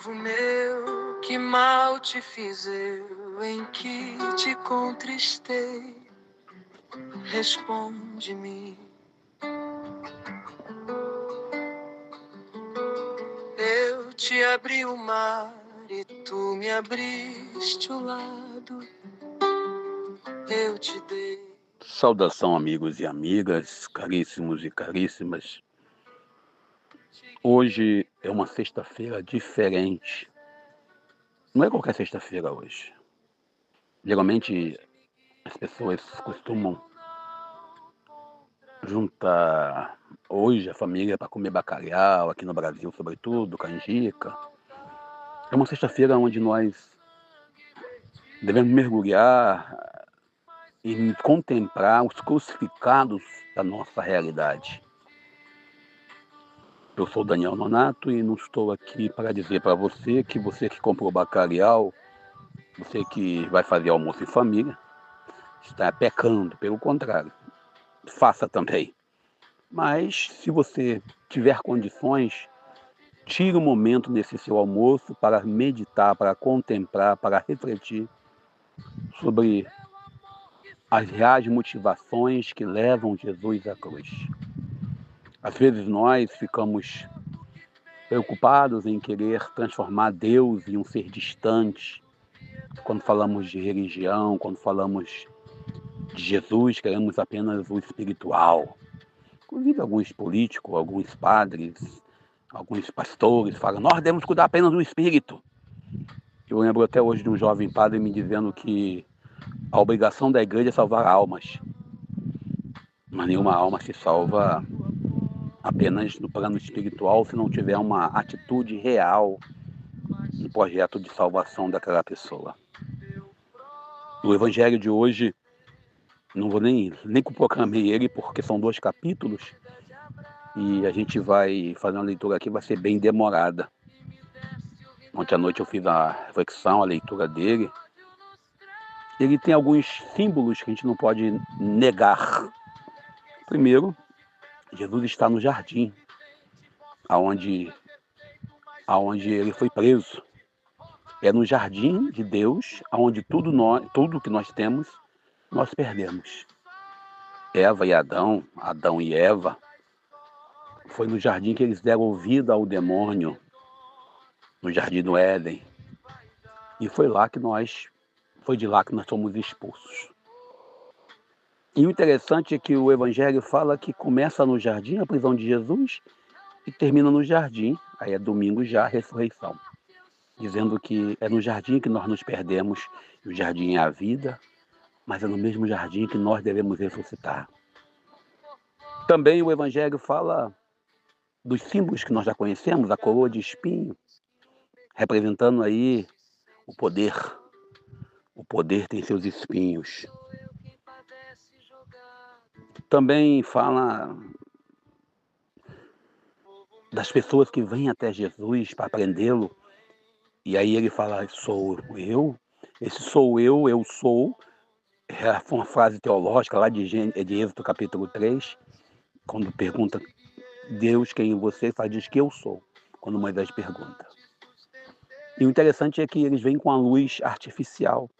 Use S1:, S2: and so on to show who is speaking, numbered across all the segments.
S1: Povo meu, que mal te fiz eu, em que te contristei? Responde-me. Eu te abri o mar e tu me abriste o lado. Eu te dei.
S2: Saudação, amigos e amigas, caríssimos e caríssimas. Hoje é uma sexta-feira diferente. Não é qualquer sexta-feira hoje. Geralmente as pessoas costumam juntar hoje a família para comer bacalhau, aqui no Brasil, sobretudo, canjica. É uma sexta-feira onde nós devemos mergulhar e contemplar os crucificados da nossa realidade. Eu sou Daniel Nonato e não estou aqui para dizer para você que comprou bacalhau, você que vai fazer almoço em família, está pecando. Pelo contrário, faça também. Mas se você tiver condições, tire um momento nesse seu almoço para meditar, para contemplar, para refletir sobre as reais motivações que levam Jesus à cruz. Às vezes nós ficamos preocupados em querer transformar Deus em um ser distante. Quando falamos de religião, quando falamos de Jesus, queremos apenas o espiritual. Inclusive alguns políticos, alguns padres, alguns pastores falam: nós devemos cuidar apenas do espírito. Eu lembro até hoje de um jovem padre me dizendo que a obrigação da igreja é salvar almas, mas nenhuma alma se salva apenas no plano espiritual se não tiver uma atitude real no projeto de salvação daquela pessoa. O evangelho de hoje, não vou nem que proclamei ele, porque são 2 capítulos, e a gente vai fazer uma leitura aqui, vai ser bem demorada. Ontem à noite eu fiz a reflexão, a leitura dele. Ele tem alguns símbolos que a gente não pode negar. Primeiro, Jesus está no jardim, aonde ele foi preso. É no jardim de Deus, onde tudo que nós temos, nós perdemos. Eva e Adão, Adão e Eva, foi no jardim que eles deram ouvido ao demônio, no jardim do Éden. E foi de lá que nós fomos expulsos. E o interessante é que o Evangelho fala que começa no jardim, a prisão de Jesus, e termina no jardim, aí é domingo já, a ressurreição. Dizendo que é no jardim que nós nos perdemos, e o jardim é a vida, mas é no mesmo jardim que nós devemos ressuscitar. Também o Evangelho fala dos símbolos que nós já conhecemos, a coroa de espinho, representando aí o poder. O poder tem seus espinhos. Também fala das pessoas que vêm até Jesus para prendê-lo, e aí ele fala: sou eu, esse sou eu sou. É uma frase teológica lá de Êxodo capítulo 3, quando pergunta Deus quem você faz, diz que eu sou, quando Moisés pergunta. E o interessante é que eles vêm com a luz artificial,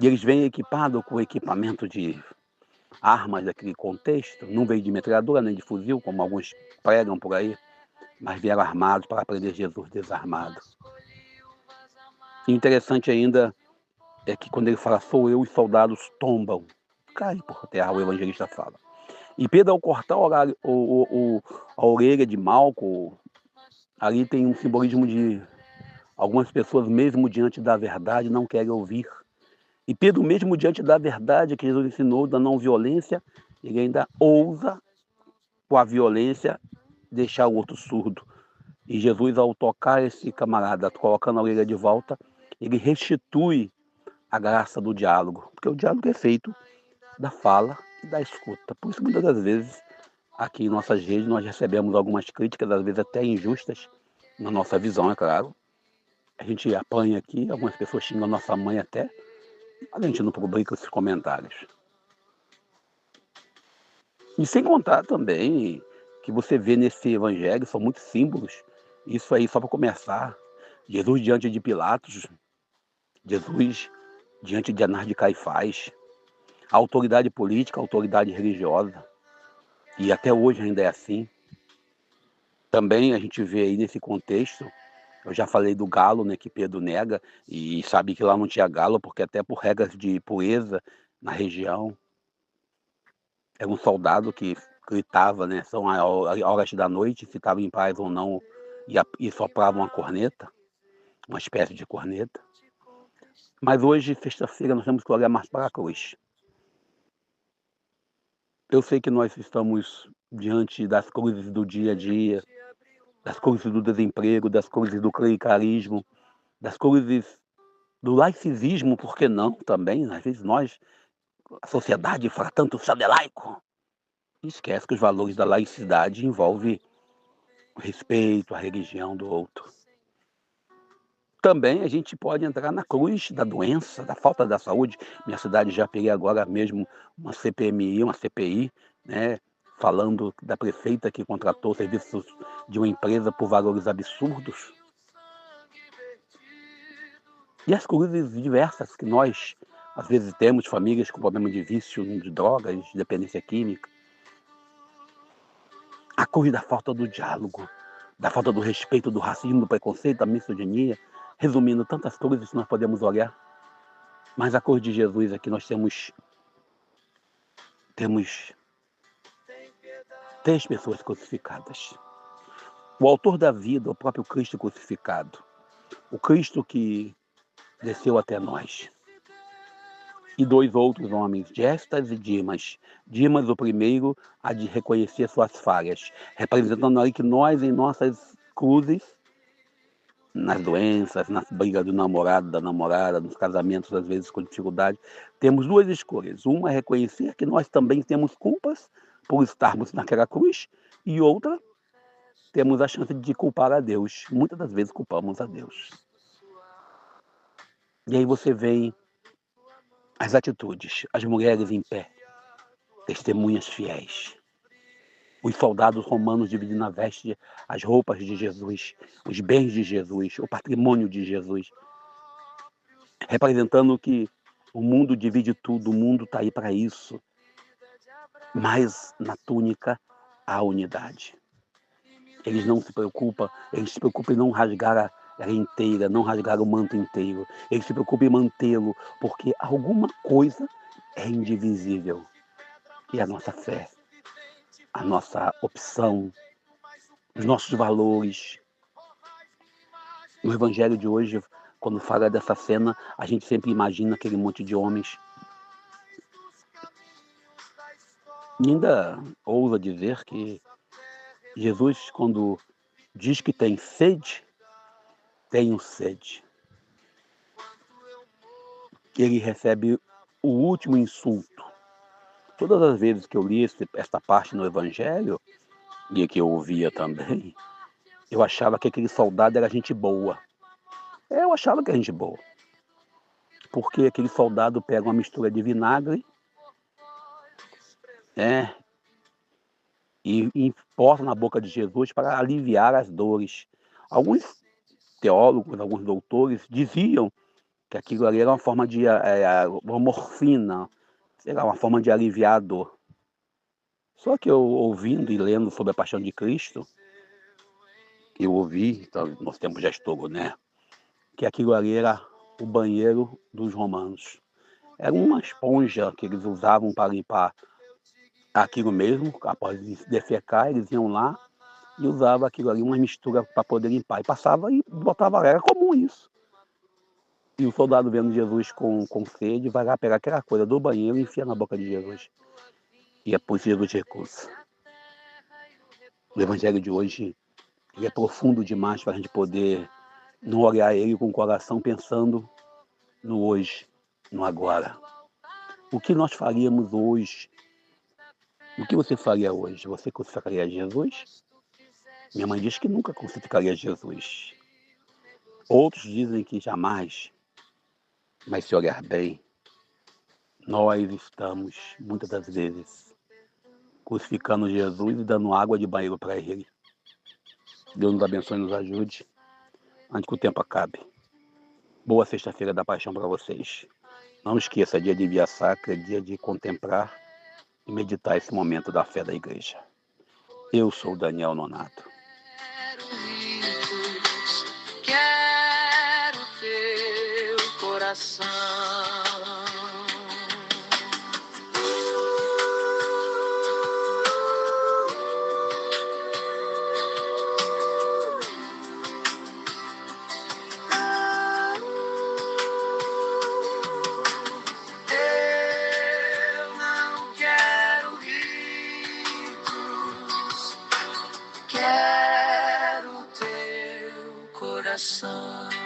S2: e eles vêm equipados com equipamento de armas daquele contexto, não veio de metralhadora nem de fuzil, como alguns pregam por aí, mas vieram armados para prender Jesus desarmado. E o interessante ainda é que quando ele fala sou eu, os soldados tombam, caem por terra, o evangelista fala. E Pedro, ao cortar a orelha de Malco, ali tem um simbolismo de algumas pessoas, mesmo diante da verdade, não querem ouvir. E Pedro, mesmo diante da verdade que Jesus ensinou, da não violência, ele ainda ousa, com a violência, deixar o outro surdo. E Jesus, ao tocar esse camarada, colocando a orelha de volta, ele restitui a graça do diálogo. Porque o diálogo é feito da fala e da escuta. Por isso, muitas das vezes, aqui em nossas redes, nós recebemos algumas críticas, às vezes até injustas, na nossa visão, é claro. A gente apanha aqui, algumas pessoas xingam a nossa mãe até, mas a gente não publica esses comentários. E sem contar também que você vê nesse evangelho, são muitos símbolos. Isso aí, só para começar, Jesus diante de Pilatos, Jesus diante de Anás de Caifás, a autoridade política, a autoridade religiosa, e até hoje ainda é assim. Também a gente vê aí nesse contexto, eu já falei do galo, né, que Pedro nega, e sabe que lá não tinha galo, porque até por regras de pureza na região, era um soldado que gritava, né, são a horas da noite, se estava em paz ou não, e soprava uma corneta, uma espécie de corneta. Mas hoje, sexta-feira, nós temos que olhar mais para a cruz. Eu sei que nós estamos diante das cruzes do dia a dia, das cruzes do desemprego, das cruzes do clericalismo, das cruzes do laicismo, por que não também? Às vezes nós, a sociedade fala tanto ser laico, e esquece que os valores da laicidade envolvem o respeito à religião do outro. Também a gente pode entrar na cruz da doença, da falta da saúde. Minha cidade já peguei agora mesmo uma CPMI, uma CPI, né, falando da prefeita que contratou serviços de uma empresa por valores absurdos. E as cruzes diversas que nós, às vezes, temos, famílias com problema de vício, de drogas, de dependência química. A cruz da falta do diálogo, da falta do respeito, do racismo, do preconceito, da misoginia. Resumindo, tantas cruzes que nós podemos olhar. Mas a cruz de Jesus aqui nós temos 3 pessoas crucificadas. O autor da vida, o próprio Cristo crucificado. O Cristo que desceu até nós. E 2 outros homens, Gestas e Dimas. Dimas, o primeiro, a de reconhecer suas falhas, representando aí que nós, em nossas cruzes, nas doenças, nas brigas do namorado, da namorada, nos casamentos, às vezes com dificuldade, temos 2 escolhas. Uma é reconhecer que nós também temos culpas por estarmos naquela cruz, e outra, temos a chance de culpar a Deus. Muitas das vezes culpamos a Deus. E aí você vê as atitudes, as mulheres em pé, testemunhas fiéis. Os soldados romanos dividindo a veste, as roupas de Jesus, os bens de Jesus, o patrimônio de Jesus, representando que o mundo divide tudo, o mundo está aí para isso, mas na túnica há unidade. Eles não se preocupam, eles se preocupam em não rasgar ela inteira, não rasgar o manto inteiro. Eles se preocupam em mantê-lo, porque alguma coisa é indivisível, que é a nossa fé, a nossa opção, os nossos valores. No Evangelho de hoje, quando fala dessa cena, a gente sempre imagina aquele monte de homens. E ainda ousa dizer que Jesus, quando diz que tem sede, tenho sede. Ele recebe o último insulto. Todas as vezes que eu li esta parte no Evangelho, e que eu ouvia também, eu achava que aquele soldado era gente boa. Eu achava que era gente boa. Porque aquele soldado pega uma mistura de vinagre, né, e imposta na boca de Jesus para aliviar as dores. Alguns teólogos, alguns doutores diziam que aquilo ali era uma forma de uma morfina, sei lá, uma forma de aliviar a dor. Só que eu ouvindo e lendo sobre a paixão de Cristo, eu ouvi, então, nosso tempo já estourou, né? Que aquilo ali era o banheiro dos romanos. Era uma esponja que eles usavam para limpar aquilo mesmo, após defecar, eles iam lá e usavam aquilo ali, uma mistura para poder limpar. E passava e botava lá, era comum isso. E o soldado vendo Jesus com sede, vai lá pegar aquela coisa do banheiro e enfia na boca de Jesus. E é por isso que Jesus recusa. O evangelho de hoje ele é profundo demais para a gente poder não olhar ele com o coração pensando no hoje, no agora. O que nós faríamos hoje? O que você faria hoje? Você crucificaria Jesus? Minha mãe diz que nunca crucificaria Jesus. Outros dizem que jamais. Mas se olhar bem, nós estamos, muitas das vezes, crucificando Jesus e dando água de banheiro para ele. Deus nos abençoe e nos ajude antes que o tempo acabe. Boa sexta-feira da paixão para vocês. Não esqueça, dia de via sacra, dia de contemplar e meditar esse momento da fé da igreja. Eu sou Daniel Nonato.
S1: Quero teu coração. Eu não quero ricos, quero teu coração.